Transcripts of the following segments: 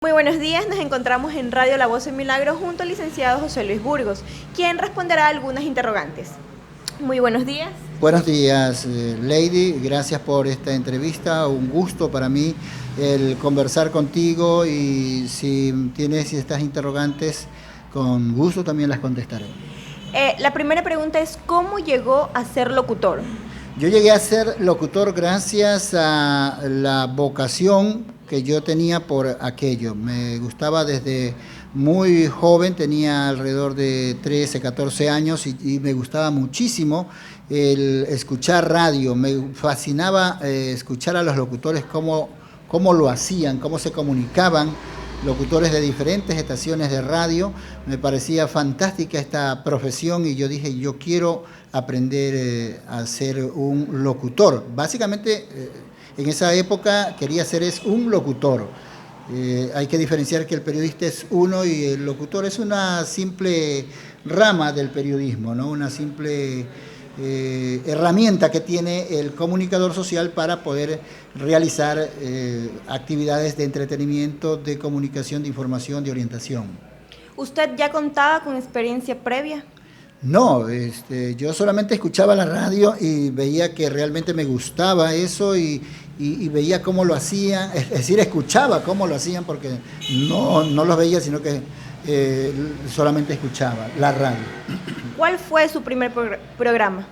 Muy buenos días, nos encontramos en Radio La Voz en Milagro junto al licenciado José Luis Burgos, quien responderá algunas interrogantes. Muy buenos días. Buenos días, Lady, gracias por esta entrevista, un gusto para mí el conversar contigo y si tienes estas interrogantes, con gusto también las contestaré. La primera pregunta es, ¿cómo llegó a ser locutor? Yo llegué a ser locutor gracias a la vocación que yo tenía por aquello. Me gustaba desde muy joven, tenía alrededor de 13, 14 años y me gustaba muchísimo el escuchar radio. Me fascinaba escuchar a los locutores cómo lo hacían, cómo se comunicaban, locutores de diferentes estaciones de radio. Me parecía fantástica esta profesión y yo dije, yo quiero aprender a ser un locutor. Básicamente, en esa época quería ser un locutor. Hay que diferenciar que el periodista es uno y el locutor es una simple rama del periodismo, ¿no? Una simple herramienta que tiene el comunicador social para poder realizar actividades de entretenimiento, de comunicación, de información, de orientación. ¿Usted ya contaba con experiencia previa? No, yo solamente escuchaba la radio y veía que realmente me gustaba eso y veía cómo lo hacían, es decir, escuchaba cómo lo hacían porque no los veía, sino que solamente escuchaba la radio. ¿Cuál fue su primer programa?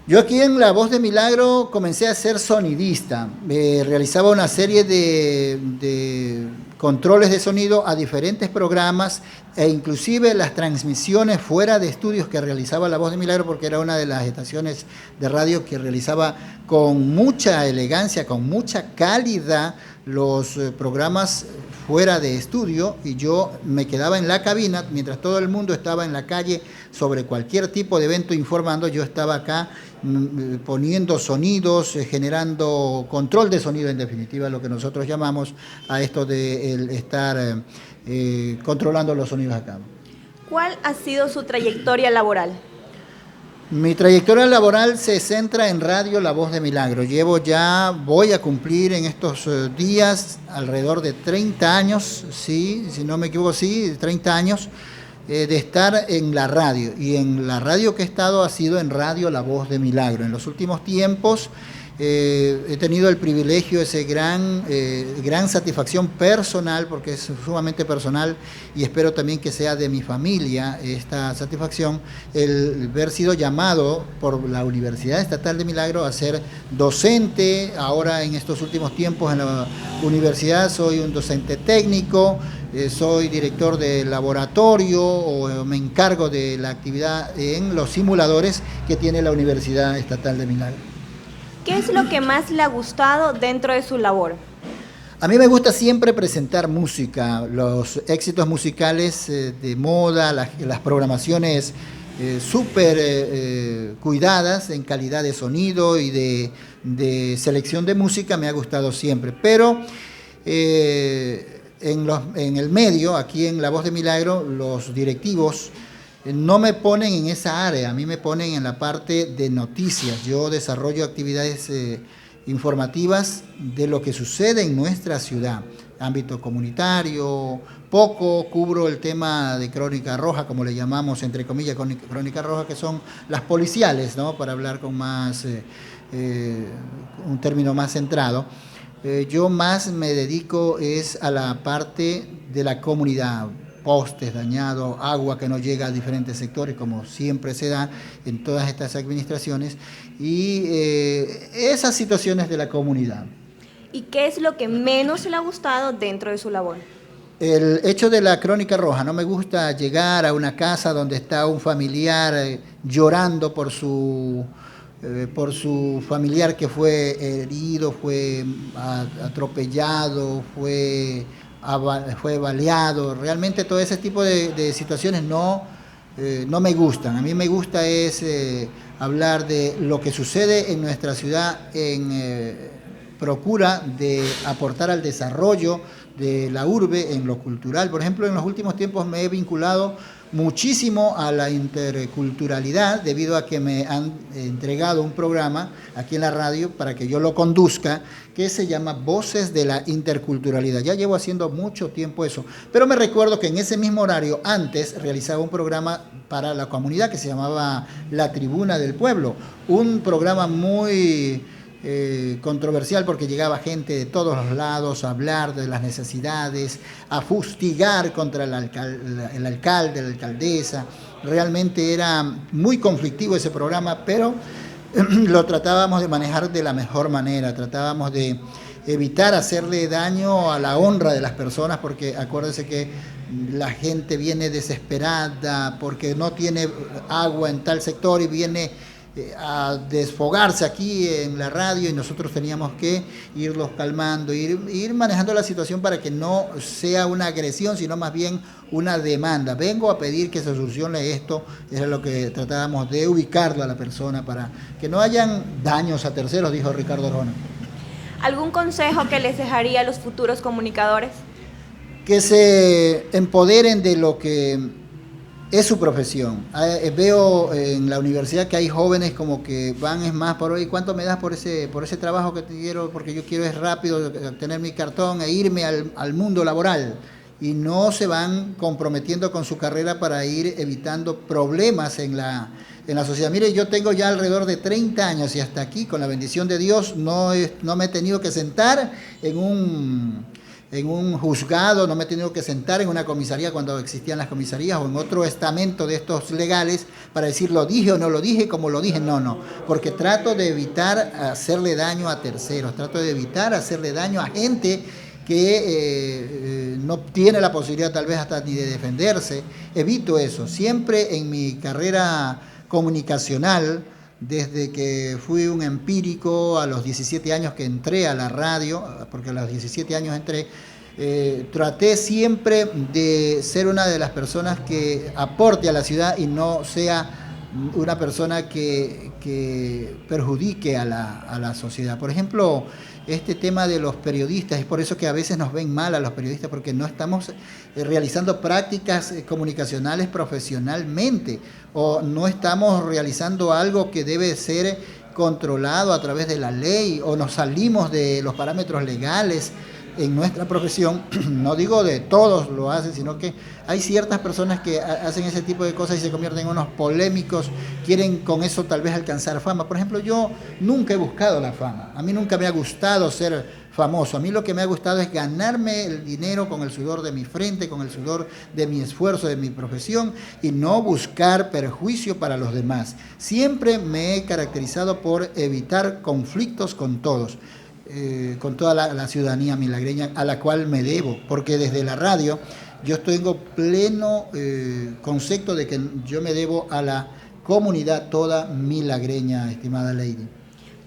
Yo aquí en La Voz de Milagro comencé a ser sonidista, realizaba una serie de controles de sonido a diferentes programas e inclusive las transmisiones fuera de estudios que realizaba La Voz de Milagro, porque era una de las estaciones de radio que realizaba con mucha elegancia, con mucha calidad los programas fuera de estudio, y yo me quedaba en la cabina mientras todo el mundo estaba en la calle sobre cualquier tipo de evento informando. Yo estaba acá poniendo sonidos, generando control de sonido, en definitiva lo que nosotros llamamos a esto de estar controlando los sonidos acá. ¿Cuál ha sido su trayectoria laboral? Mi trayectoria laboral se centra en Radio La Voz de Milagro. Voy a cumplir en estos días alrededor de 30 años, sí, si no me equivoco, sí, 30 años de estar en la radio. Y en la radio que he estado ha sido en Radio La Voz de Milagro. En los últimos tiempos he tenido el privilegio, gran satisfacción personal, porque es sumamente personal y espero también que sea de mi familia esta satisfacción, el haber sido llamado por la Universidad Estatal de Milagro a ser docente. Ahora en estos últimos tiempos en la universidad soy un docente técnico, soy director de laboratorio o me encargo de la actividad en los simuladores que tiene la Universidad Estatal de Milagro. ¿Qué es lo que más le ha gustado dentro de su labor? A mí me gusta siempre presentar música, los éxitos musicales de moda, las programaciones súper cuidadas en calidad de sonido y de selección de música me ha gustado siempre. Pero en el medio, aquí en La Voz de Milagro, los directivos no me ponen en esa área, a mí me ponen en la parte de noticias. Yo desarrollo actividades informativas de lo que sucede en nuestra ciudad, ámbito comunitario, poco cubro el tema de crónica roja, como le llamamos, entre comillas, crónica roja, que son las policiales, ¿no? Para hablar con más, un término más centrado. Yo más me dedico es a la parte de la comunidad, postes dañados, agua que no llega a diferentes sectores, como siempre se da en todas estas administraciones, y esas situaciones de la comunidad. ¿Y qué es lo que menos le ha gustado dentro de su labor? El hecho de la crónica roja. No me gusta llegar a una casa donde está un familiar llorando por su familiar que fue herido, fue atropellado, fue baleado. Realmente todo ese tipo de situaciones no me gustan. A mí me gusta es hablar de lo que sucede en nuestra ciudad en procura de aportar al desarrollo de la urbe en lo cultural. Por ejemplo, en los últimos tiempos me he vinculado muchísimo a la interculturalidad debido a que me han entregado un programa aquí en la radio para que yo lo conduzca que se llama Voces de la Interculturalidad. Ya llevo haciendo mucho tiempo eso, pero me recuerdo que en ese mismo horario antes realizaba un programa para la comunidad que se llamaba La Tribuna del Pueblo, un programa muy controversial porque llegaba gente de todos los lados a hablar de las necesidades, a fustigar contra el alcalde, la alcaldesa. Realmente era muy conflictivo ese programa, pero lo tratábamos de manejar de la mejor manera, tratábamos de evitar hacerle daño a la honra de las personas, porque acuérdense que la gente viene desesperada porque no tiene agua en tal sector y viene a desfogarse aquí en la radio y nosotros teníamos que irlos calmando, ir manejando la situación para que no sea una agresión, sino más bien una demanda. Vengo a pedir que se solucione esto, era lo que tratábamos de ubicarlo a la persona para que no hayan daños a terceros, dijo Ricardo Arjona. ¿Algún consejo que les dejaría a los futuros comunicadores? Que se empoderen de lo que es su profesión. Veo en la universidad que hay jóvenes como que van, es más, por hoy, ¿cuánto me das por ese trabajo que te quiero? Porque yo quiero es rápido tener mi cartón e irme al mundo laboral. Y no se van comprometiendo con su carrera para ir evitando problemas en la sociedad. Mire, yo tengo ya alrededor de 30 años y hasta aquí, con la bendición de Dios, no me he tenido que sentar en un juzgado, no me he tenido que sentar en una comisaría cuando existían las comisarías o en otro estamento de estos legales para decir lo dije o no lo dije, como lo dije, no, porque trato de evitar hacerle daño a terceros, trato de evitar hacerle daño a gente que no tiene la posibilidad tal vez hasta ni de defenderse. Evito eso, siempre en mi carrera comunicacional, desde que fui un empírico a los 17 años que entré a la radio, porque a los 17 años entré, traté siempre de ser una de las personas que aporte a la ciudad y no sea una persona que perjudique a la sociedad. Por ejemplo, este tema de los periodistas, es por eso que a veces nos ven mal a los periodistas, porque no estamos realizando prácticas comunicacionales profesionalmente, o no estamos realizando algo que debe ser controlado a través de la ley, o nos salimos de los parámetros legales en nuestra profesión. No digo de todos lo hacen, sino que hay ciertas personas que hacen ese tipo de cosas y se convierten en unos polémicos, quieren con eso tal vez alcanzar fama. Por ejemplo, yo nunca he buscado la fama, a mí nunca me ha gustado ser famoso, a mí lo que me ha gustado es ganarme el dinero con el sudor de mi frente, con el sudor de mi esfuerzo, de mi profesión, y no buscar perjuicio para los demás. Siempre me he caracterizado por evitar conflictos con todos. Con toda la ciudadanía milagreña a la cual me debo, porque desde la radio yo tengo pleno concepto de que yo me debo a la comunidad toda milagreña, estimada Lady.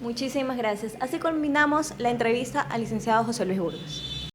Muchísimas gracias. Así culminamos la entrevista al licenciado José Luis Burgos.